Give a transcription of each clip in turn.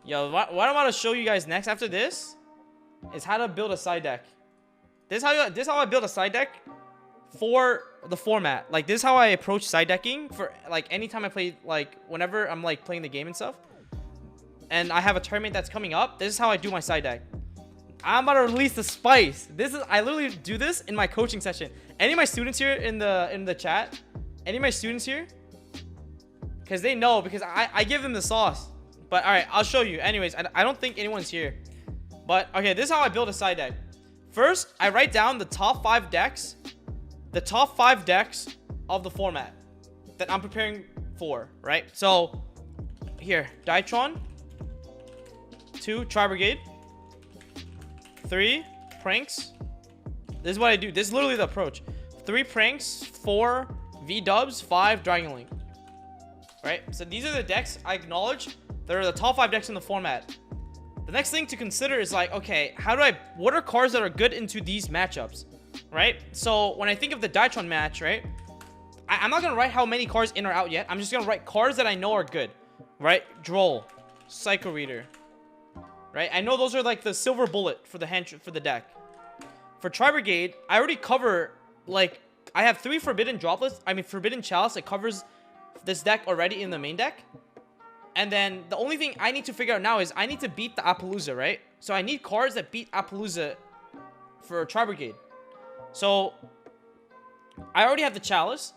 Yo, what I'm about to show you guys next after this is how to build a side deck. This is how I build a side deck for the format. Like, this is how I approach side decking for like anytime I play, like whenever I'm like playing the game and stuff. And I have a tournament that's coming up. This is how I do my side deck. I'm about to release the spice. I literally do this in my coaching session. Any of my students here in the chat, any of my students here, because they know, because I give them the sauce. But all right, I'll show you. Anyways, I don't think anyone's here. But okay, this is how I build a side deck. First, I write down the top 5 decks. The top 5 decks of the format that I'm preparing for, right? So here, Dytron. 2, Tri-Brigade. 3, Pranks. This is what I do. This is literally the approach. 3 Pranks, 4 V-Dubs, 5 Dragon Link. Right? So these are the decks I acknowledge. They're the top 5 decks in the format. The next thing to consider is like, okay, what are cards that are good into these matchups? Right? So when I think of the Dytron match, right? I'm not going to write how many cards in or out yet. I'm just going to write cards that I know are good. Right? Droll. Psycho Reader. Right? I know those are like the silver bullet for the deck. For Tri-Brigade, I already cover, like, I have 3 Forbidden Droplets. I mean, Forbidden Chalice. It covers this deck already in the main deck. And then the only thing I need to figure out now is I need to beat the Appaloosa, right? So I need cards that beat Appaloosa for Tri-Brigade. So I already have the Chalice.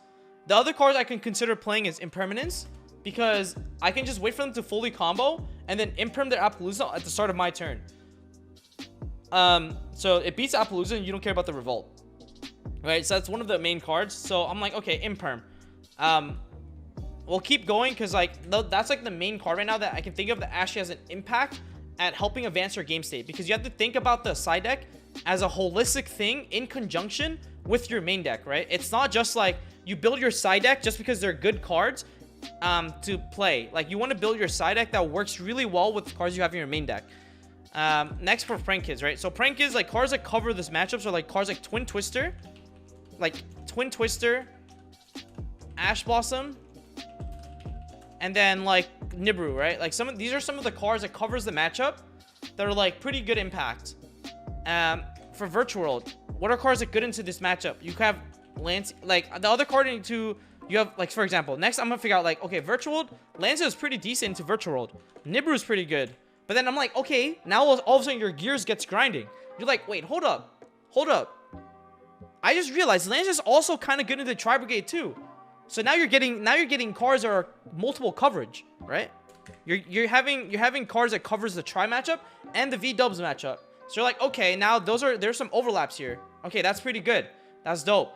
The other cards I can consider playing is Impermanence, because I can just wait for them to fully combo and then imperm their Appaloosa at the start of my turn. So it beats Appaloosa and you don't care about the Revolt. Right? So that's one of the main cards. So I'm like, okay, imperm. We'll keep going because like that's like the main card right now that I can think of that actually has an impact at helping advance your game state, because you have to think about the side deck as a holistic thing in conjunction with your main deck, right? It's not just like you build your side deck just because they're good cards to play. Like, you want to build your side deck that works really well with the cards you have in your main deck. Next for Prank Kids, right? So Prank Kids, like cards that cover this matchups are like cards like Twin Twister, Ash Blossom, and then like Nibru, right? Like these are some of the cards that covers the matchup that are like pretty good impact. For Virtual World, what are cards that good into this matchup? You have Lance, like the other card into, you have like, for example, next I'm gonna figure out like, okay, Virtual World, Lance is pretty decent into Virtual World. Nibru is pretty good. But then I'm like, okay, now all of a sudden your gears gets grinding. You're like, wait, hold up. I just realized Lance is also kind of good into Tri-Brigade too. So now you're getting cards that are multiple coverage, right? You're having cards that covers the Tri matchup and the V-Dubs matchup. So you're like, okay, now there's some overlaps here. Okay, that's pretty good. That's dope.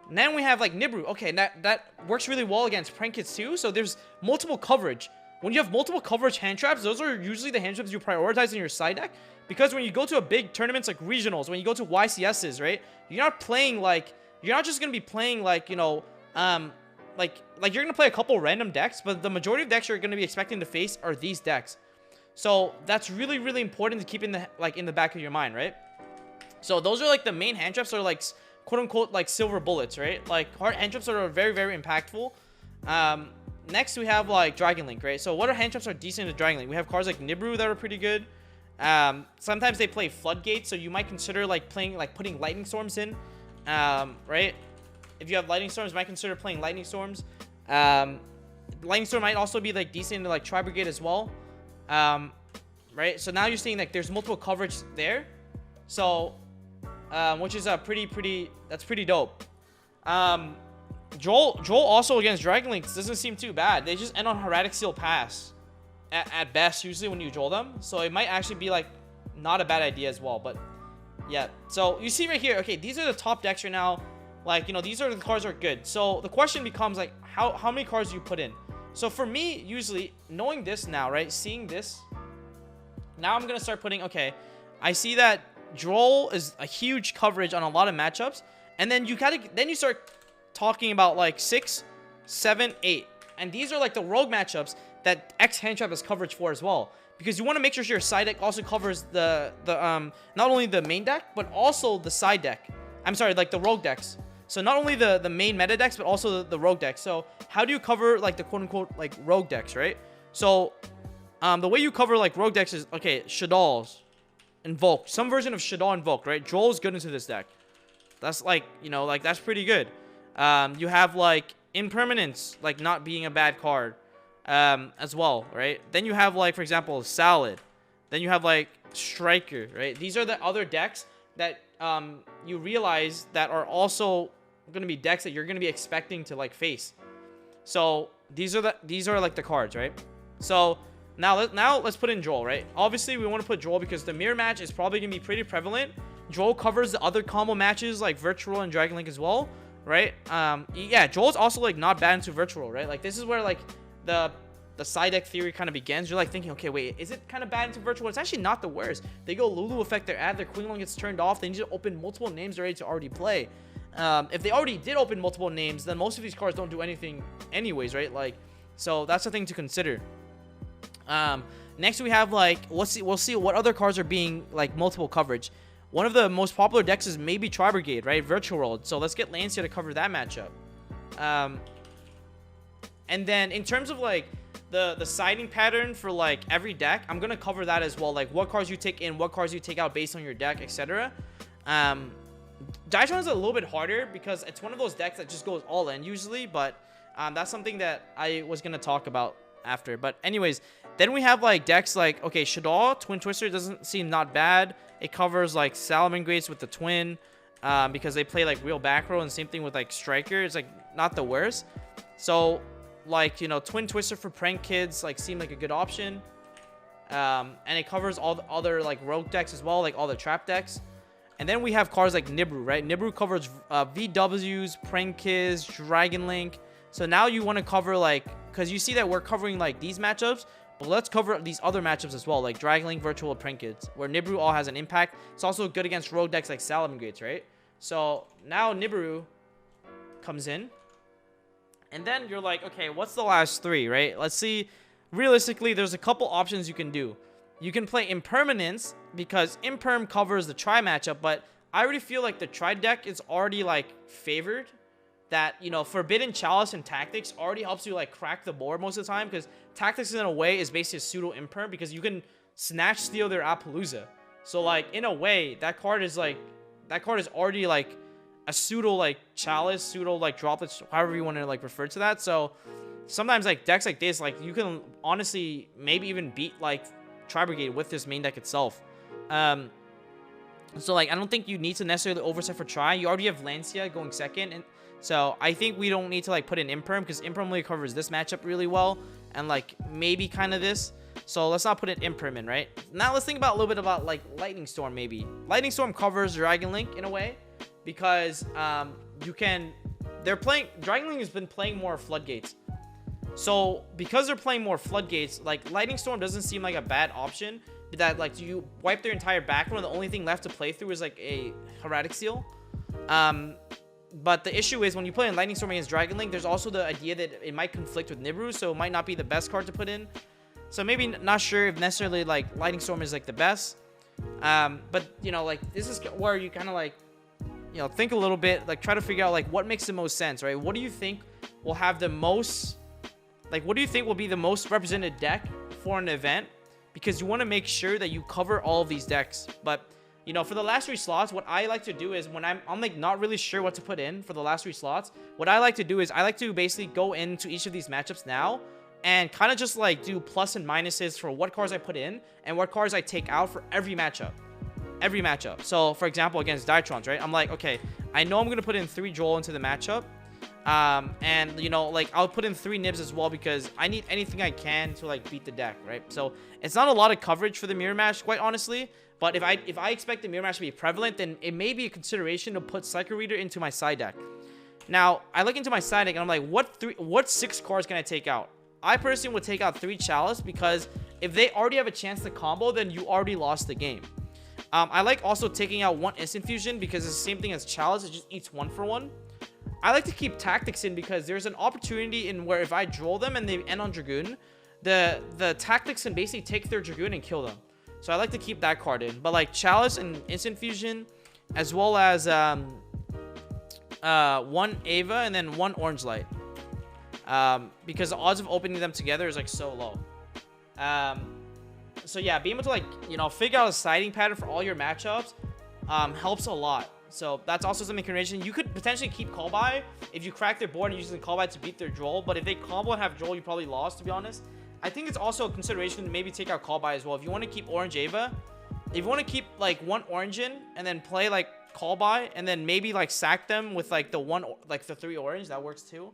And then we have like Nibru. Okay, that works really well against Prank Kids too. So there's multiple coverage. When you have multiple coverage hand traps, those are usually the hand traps you prioritize in your side deck. Because when you go to a big tournaments like regionals, when you go to YCSs, right? You're not just gonna be playing like, you know, like you're gonna play a couple random decks, but the majority of decks you're gonna be expecting to face are these decks. So that's really, really important to keep in the back of your mind, right? So those are like the main hand traps, are like quote unquote like silver bullets, right? Like hard hand traps that are very, very impactful. Next we have like Dragon Link, right? So what are hand traps are decent to Dragon Link? We have cards like Nibru that are pretty good. Sometimes they play Floodgates, so you might consider like putting Lightning Storms in, right? If you have Lightning Storms, you might consider playing Lightning Storms. Lightning Storm might also be like decent into like Tri-Brigade as well, right? So now you're seeing like there's multiple coverage there, so which is that's pretty dope. Joel also against Dragon Link doesn't seem too bad. They just end on Hermetic Seal Pass at best usually when you Joel them, so it might actually be like not a bad idea as well. But yeah, so you see right here, okay, these are the top decks right now. Like, you know, these are the cards that are good. So the question becomes like, how many cards do you put in? So for me, usually knowing this now, right, seeing this, now I'm gonna start putting, okay, I see that Droll is a huge coverage on a lot of matchups, and then you start talking about like 6, 7, 8, and these are like the rogue matchups that X hand trap has coverage for as well, because you want to make sure your side deck also covers the not only the main deck but also the side deck. I'm sorry, like the rogue decks. So not only the main meta decks but also the rogue decks. So how do you cover like the quote unquote like rogue decks, right? So The way you cover like rogue decks is, okay, Shadow's Invoke. Some version of Shadow Invoke, right? Droll's good into this deck. That's like, you know, like that's pretty good. You have like Impermanence, like not being a bad card as well, right? Then you have like, for example, Salad. Then you have like Striker, right? These are the other decks that you realize that are also going to be decks that you're going to be expecting to like face. So these are like the cards, right? So now let's put in Droll, right? Obviously we want to put Droll because the mirror match is probably going to be pretty prevalent. Droll covers the other combo matches like Virtual and Dragon Link as well, right? Yeah, Droll's also like not bad into Virtual, right? Like this is where like the Sidedeck theory kind of begins. You're like thinking, okay, wait, is it kind of bad into Virtual? It's actually not the worst. They go Lulu effect, their ad, their Queen Long gets turned off. They need to open multiple names ready to already play. If they already did open multiple names, then most of these cards don't do anything anyways, right? Like, so that's a thing to consider. Next we have like, we'll see what other cards are being like multiple coverage. One of the most popular decks is maybe Tri-Brigade, right? Virtual World. So let's get Lancia to cover that matchup. And then in terms of like the siding pattern for like every deck, I'm gonna cover that as well, like what cards you take in, what cards you take out based on your deck, etc. Dytron is a little bit harder because it's one of those decks that just goes all in usually, but that's something that I was gonna talk about after. But anyways, then we have like decks like, okay, Shadow Twin Twister doesn't seem not bad. It covers like Salamangreats with the Twin because they play like real back row, and same thing with like Striker. It's like not the worst. So like, you know, Twin Twister for prank kids like seem like a good option. And it covers all the other like rogue decks as well, like all the trap decks. And then we have cards like Nibru, right? Nibru covers VWs, prank kids, Dragon Link. So now you want to cover like, because you see that we're covering like these matchups, but let's cover these other matchups as well, like Dragon Link, Virtual, prank kids, where Nibru all has an impact. It's also good against rogue decks like Salamangreats, right? So now Nibru comes in. And then you're like, okay, what's the last three, right? Let's see. Realistically, there's a couple options you can do. You can play Impermanence because Imperm covers the Tri matchup, but I already feel like the Tri deck is already like favored. That, you know, Forbidden Chalice and Tactics already helps you like crack the board most of the time, because Tactics in a way is basically a pseudo Imperm because you can snatch steal their Appaloosa. So like in a way, that card is already like a pseudo like Chalice, pseudo like Droplets, however you want to like refer to that. So sometimes like decks like this, like you can honestly maybe even beat like Tri-Brigade with this main deck itself. So like I don't think you need to necessarily overset for Tri. You already have Lancia going second, and so I think we don't need to like put in Imperm because Imperm really covers this matchup really well, and like maybe kind of this. So let's not put an Imperm in, right? Now let's think about a little bit about like Lightning Storm maybe. Lightning Storm covers Dragon Link in a way because Dragon Link has been playing more Floodgates. So because they're playing more Floodgates, like Lightning Storm doesn't seem like a bad option. That like you wipe their entire back row, and the only thing left to play through is like a Hieratic Seal. But the issue is when you play in Lightning Storm against Dragon Link, there's also the idea that it might conflict with Nibru, so it might not be the best card to put in. So maybe not sure if necessarily like Lightning Storm is like the best. But you know, like this is where you kind of like, you know, think a little bit, like try to figure out like what makes the most sense, right? What do you think will have the most, like what do you think will be the most represented deck for an event? Because you want to make sure that you cover all of these decks. But you know, for the last 3 slots, what I like to do is when I'm like not really sure what to put in for the last 3 slots, what I like to do is I like to basically go into each of these matchups now and kind of just like do plus and minuses for what cards I put in and what cards I take out for every matchup. Every matchup. So for example, against Dytrons, right? I'm like, okay, I know I'm going to put in 3 Joel into the matchup. And you know, like I'll put in 3 nibs as well because I need anything I can to like beat the deck, right? So it's not a lot of coverage for the mirror match, quite honestly. But if I expect the mirror match to be prevalent, then it may be a consideration to put Psycho Reader into my side deck. Now I look into my side deck and I'm like, what 6 cards can I take out? I personally would take out 3 Chalice because if they already have a chance to combo, then you already lost the game. I like also taking out 1 Instant Fusion because it's the same thing as Chalice. It just eats 1 for 1. I like to keep Tactics in because there's an opportunity in where if I draw them and they end on Dragoon, the Tactics can basically take their Dragoon and kill them. So I like to keep that card in. But like Chalice and Instant Fusion, as well as 1 Ava and then 1 Orange Light. Because the odds of opening them together is like so low. So yeah, being able to like, you know, figure out a siding pattern for all your matchups helps a lot. So that's also something consideration. You could potentially keep call by if you crack their board and using call by to beat their droll. But if they combo and have droll, you probably lost, to be honest. I think it's also a consideration to maybe take out call by as well. If you want to keep orange Ava, if you want to keep like one orange in and then play like call by and then maybe like sack them with like the 3 orange, that works too.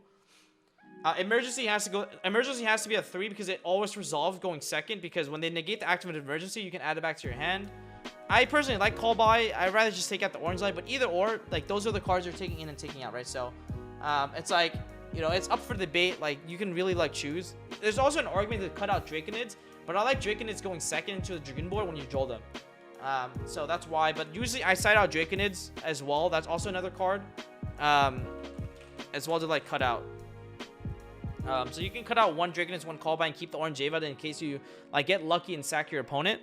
Emergency has to be a 3 because it always resolves going second, because when they negate the active emergency, you can add it back to your hand. I personally like call by. I'd rather just take out the orange light, but either or, like those are the cards you're taking in and taking out, right? So it's like, you know, it's up for debate. Like you can really like choose. There's also an argument to cut out Draconids, but I like Draconids going second into the Dragon board when you draw them. So that's why, but usually I side out Draconids as well. That's also another card as well to like cut out. So you can cut out one Draconids, one call by, and keep the orange Ava in case you like get lucky and sack your opponent.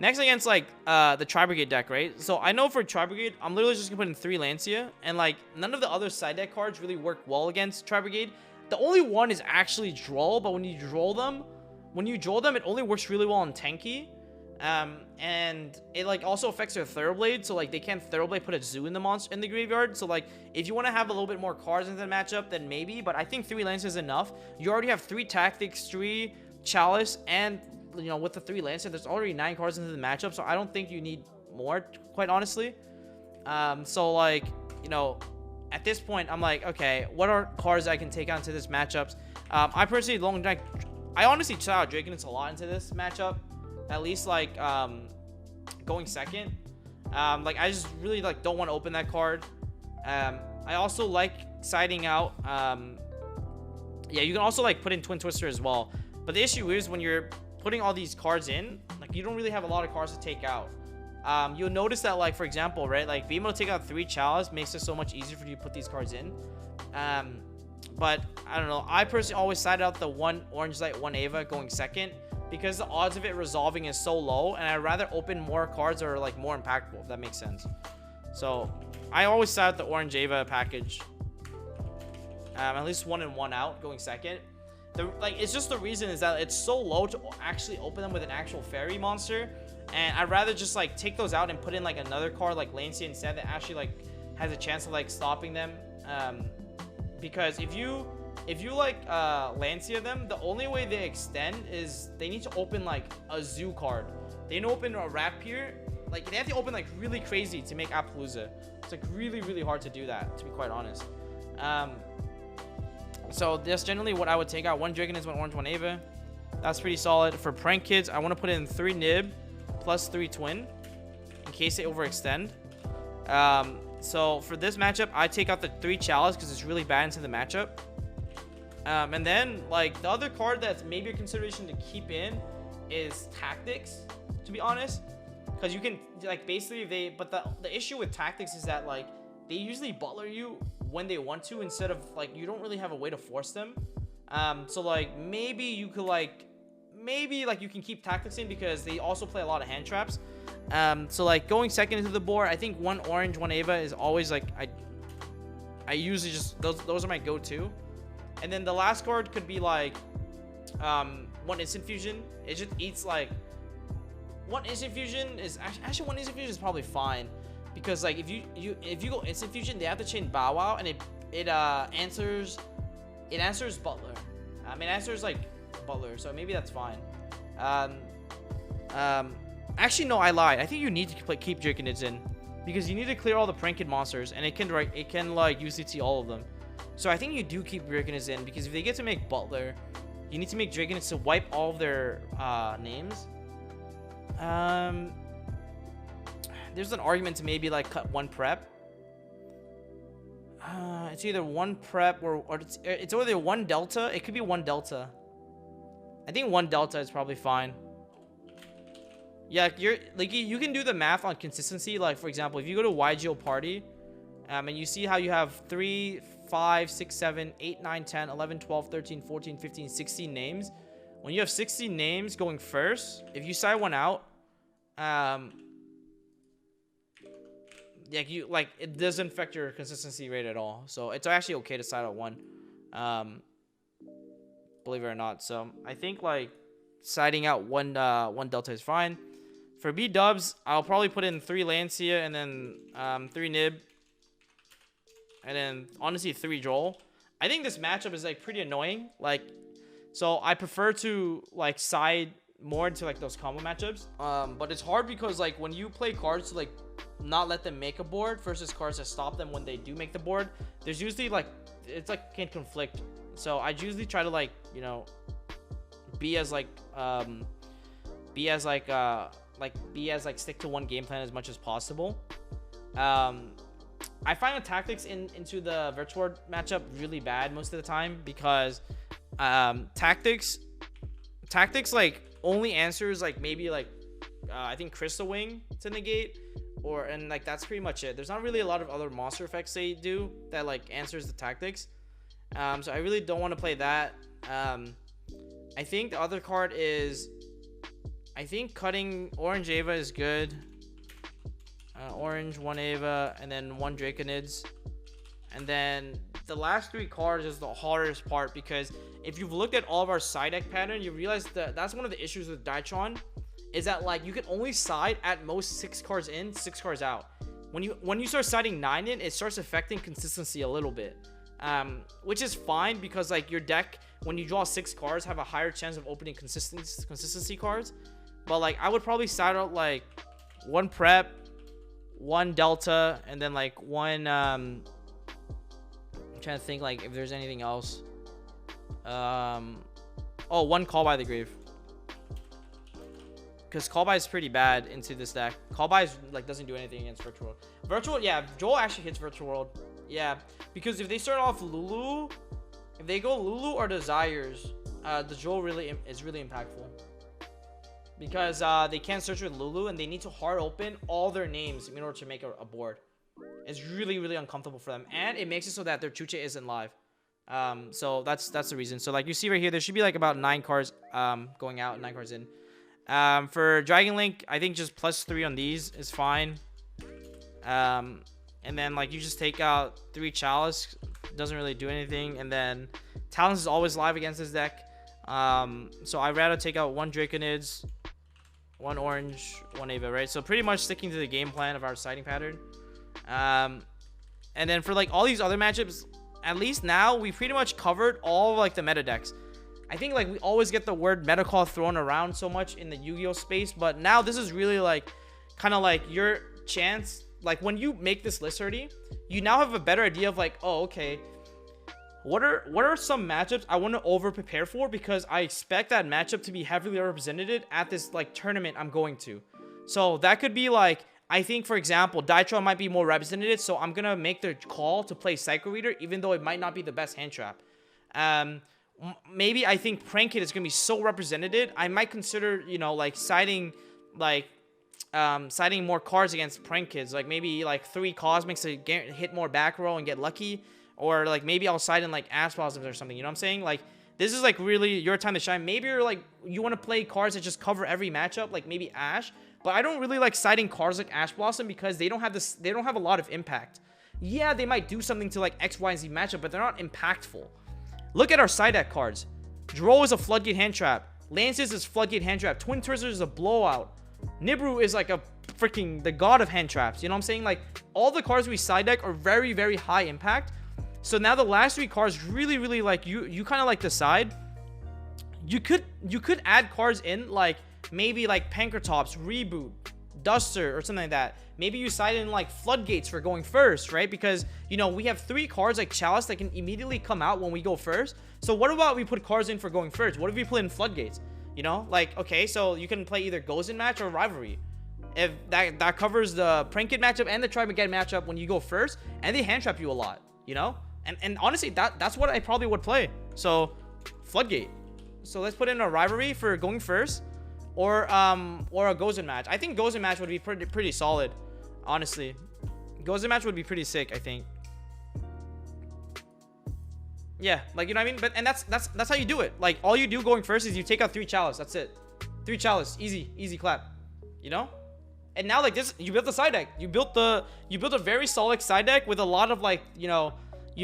Next against like the Tri-Brigade deck, right? So I know for Tri-Brigade, I'm literally just gonna put in 3 Lancia, and like none of the other side deck cards really work well against Tri-Brigade. The only one is actually Droll, but when you draw them, it only works really well on Tanky. And it like also affects their Thoroughblade, so like they can't Thoroughblade put a zoo in the graveyard. So like if you want to have a little bit more cards in the matchup, then maybe, but I think 3 Lancia is enough. You already have 3 Tactics, 3 Chalice, and you know, with the 3 Lancia, there's already 9 cards into the matchup, so I don't think you need more, quite honestly. So like, you know, at this point, I'm like, okay, what are cards I can take onto this matchups? I personally I honestly try out Draconids a lot into this matchup. At least like going second. Like I just really like don't want to open that card. I also like siding out. Yeah, you can also like put in Twin Twister as well. But the issue is when you're putting all these cards in, like you don't really have a lot of cards to take out. You'll notice that, like for example, right, like being able to take out 3 Chalice makes it so much easier for you to put these cards in. But I don't know. I personally always side out the 1 Orange Light, 1 Ava going second, because the odds of it resolving is so low, and I'd rather open more cards that are like more impactful, if that makes sense. So I always side out the Orange Ava package. At least 1 and 1 out going second. It's just the reason is that it's so low to actually open them with an actual fairy monster, and I'd rather just like take those out and put in like another card like Lancia instead that actually like has a chance of like stopping them. Because if you like Lancia them, the only way they extend is they need to open like a zoo card. They need to open a Rapier. Like they have to open like really crazy to make Appaloosa. It's like really hard to do that, to be quite honest. So that's generally what I would take out. 1 Draconids, 1 Orange, 1 Ava. That's pretty solid. For Prank Kids, I want to put in 3 Nib plus 3 Twin in case they overextend. So for this matchup, I take out the 3 Chalice because it's really bad into the matchup. And then like the other card that's maybe a consideration to keep in is Tactics, to be honest, because you can like basically but the issue with Tactics is that like they usually butler you when they want to, instead of like you don't really have a way to force them. So like maybe you could you can keep Tactics in because they also play a lot of hand traps. So like going second into the board, I think 1 Orange, 1 Ava is always like I usually just those are my go-to. And then the last card could be like 1 Instant Fusion. It just eats like 1 Instant Fusion is actually 1 Instant Fusion is probably fine, because like if you go Instant Fusion, they have to chain Bow Wow, and it answers Butler. It answers like Butler, so maybe that's fine. Actually no, I lied. I think you need to keep Draconids in, because you need to clear all the Prank Kid monsters, and it can like UCT all of them. So I think you do keep Draconids in, because if they get to make Butler, you need to make Draconids to wipe all of their names. There's an argument to maybe like cut 1 prep. It's either 1 prep or it's either 1 delta. It could be 1 delta. I think 1 delta is probably fine. Yeah, you can do the math on consistency. Like for example, if you go to Yugioh Party, and you see how you have 3, 5, 6, 7, 8, 9, 10, 11, 12, 13, 14, 15, 16 names. When you have 16 names going first, if you side 1 out, it doesn't affect your consistency rate at all. So it's actually okay to side out 1, believe it or not. So I think like siding out one Delta is fine. For B dubs, I'll probably put in 3 Lancia and then 3 Nib. And then honestly 3 Joel. I think this matchup is like pretty annoying. Like, so I prefer to like side more into like those combo matchups. But it's hard because like when you play cards to like not let them make a board versus cards that stop them when they do make the board, there's usually like it's like can conflict. So I usually try to like, you know, be as stick to one game plan as much as possible. I find the tactics into the virtual world matchup really bad most of the time because tactics like only answers like maybe like I think Crystal Wing to negate, and like that's pretty much it. There's not really a lot of other monster effects they do that like answers the tactics. So I really don't want to play that. I think the other card is, I think cutting Orange Ava is good. Orange, 1 Ava, and then 1 Draconids. And then the last 3 cards is the hardest part because if you've looked at all of our side deck pattern, you realize that that's one of the issues with Dytron is that like you can only side at most 6 cards in, 6 cards out. When you start siding 9 in, it starts affecting consistency a little bit. Which is fine because like your deck, when you draw 6 cards, have a higher chance of opening consistency cards. But like I would probably side out like 1 prep, 1 delta, and then like 1 I'm trying to think like if there's anything else. 1 Call by the Grave, because Call by is pretty bad into this deck. Call by is like doesn't do anything against virtual world. Yeah, Joel actually hits virtual world. Yeah, because if they start off Lulu, if they go Lulu or Desires, the Joel is really impactful. Because they can't search with Lulu and they need to hard open all their names in order to make a board. It's really, really uncomfortable for them. And it makes it so that their Chuche isn't live. So that's the reason. So like you see right here, there should be like about 9 cards going out and 9 cards in. For Dragon Link, I think just +3 on these is fine. And then like you just take out 3 Chalice. Doesn't really do anything. And then Talons is always live against this deck. So I'd rather take out 1 Draconids, 1 Orange, 1 Ava, right? So pretty much sticking to the game plan of our siding pattern. And then for like all these other matchups, at least now we pretty much covered all of, like the meta decks. I think like we always get the word meta call thrown around so much in the Yu-Gi-Oh space, but now this is really like kind of like your chance. Like when you make this list already, you now have a better idea of like, oh, okay, what are some matchups I want to over prepare for, because I expect that matchup to be heavily represented at this like tournament I'm going to. So that could be like, I think for example Dytron might be more represented, so I'm gonna make the call to play Psycho Reader even though it might not be the best hand trap. Maybe I think Prank Kid is gonna be so represented, I might consider, you know, like siding more cards against Prank Kids, like maybe like 3 Cosmics to hit more back row and get lucky. Or like maybe I'll side in like Ash Blossoms or something, you know what I'm saying? Like this is like really your time to shine. Maybe you're like, you want to play cards that just cover every matchup, like maybe Ash. But I don't really like siding cards like Ash Blossom because they don't have this, they don't have a lot of impact. Yeah, they might do something to like X, Y, and Z matchup, but they're not impactful. Look at our side deck cards. Droll is a Floodgate hand trap. Lances is Floodgate hand trap. Twin Twizzlers is a blowout. Nibru is like a freaking the god of hand traps. You know what I'm saying? Like all the cards we side deck are very, very high impact. So now the last 3 cards really, really like you kind of like decide. You could add cards in like maybe like Pankratops, Reboot, Duster, or something like that. Maybe you side in like Floodgates for going first, right? Because you know we have 3 cards like Chalice that can immediately come out when we go first. So what about we put cards in for going first? What if we put in Floodgates? You know, like okay, so you can play either Gozen match or Rivalry. If that covers the Prank Kid matchup and the Try Again matchup when you go first, and they hand trap you a lot, you know. And honestly, that's what I probably would play. So Floodgate. So let's put in a Rivalry for going first, or a Gozen match. I think Gozen match would be pretty solid, honestly. Gozen match would be pretty sick, I think. Yeah, like you know what I mean. But and that's how you do it. Like all you do going first is you take out 3 Chalice. That's it. 3 Chalice, easy clap. You know. And now like this, you built the side deck. You built a very solid side deck with a lot of like, you know,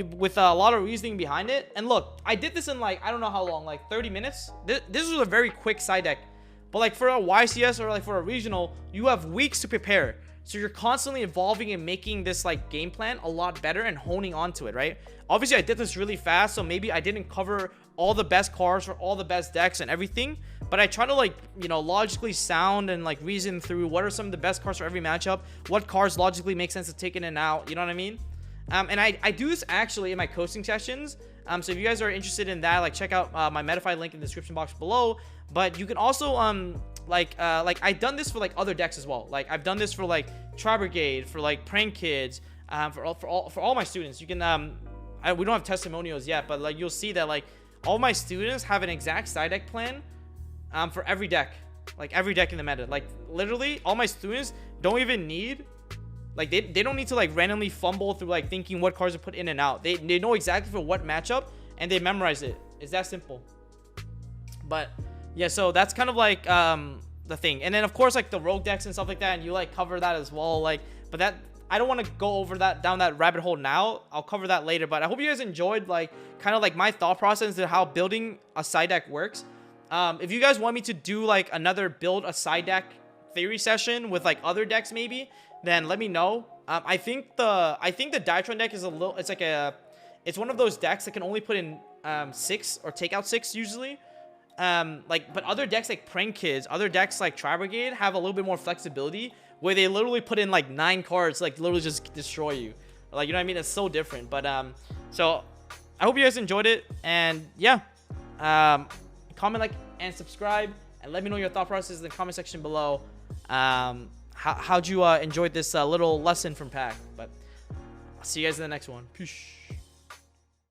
with a lot of reasoning behind it. And look, I did this in like, I don't know how long, like 30 minutes. This was a very quick side deck. But like for a YCS or like for a regional, you have weeks to prepare. So you're constantly evolving and making this like game plan a lot better and honing onto it, right? Obviously, I did this really fast, so maybe I didn't cover all the best cards for all the best decks and everything. But I try to like, you know, logically sound and like reason through what are some of the best cards for every matchup, what cards logically make sense to take in and out, you know what I mean? And I do this actually in my coaching sessions. So if you guys are interested in that, like check out my Metafy link in the description box below. But you can also like I've done this for like other decks as well. Like I've done this for like Tri Brigade, for like Prank Kids, for all my students. You can we don't have testimonials yet, but like you'll see that like all my students have an exact side deck plan for every deck, like every deck in the meta. Like literally all my students don't even need, like they don't need to like randomly fumble through like thinking what cards to put in and out. They know exactly for what matchup and they memorize it. It's that simple. But yeah, so that's kind of like the thing. And then of course like the rogue decks and stuff like that, and you like cover that as well. Like, but that I don't want to go over that down that rabbit hole now. I'll cover that later. But I hope you guys enjoyed like kind of like my thought process into how building a side deck works. If you guys want me to do like another build a side deck theory session with like other decks maybe, then let me know. I think the Diatron deck is it's one of those decks that can only put in 6 or take out 6 usually. But other decks like Prank Kids, other decks like Tri Brigade have a little bit more flexibility where they literally put in like 9 cards, like literally just destroy you. Like, you know what I mean? It's so different. But so I hope you guys enjoyed it, and yeah, comment, like, and subscribe, and let me know your thought process in the comment section below. How'd you enjoy this little lesson from Pac? But I'll see you guys in the next one. Peace.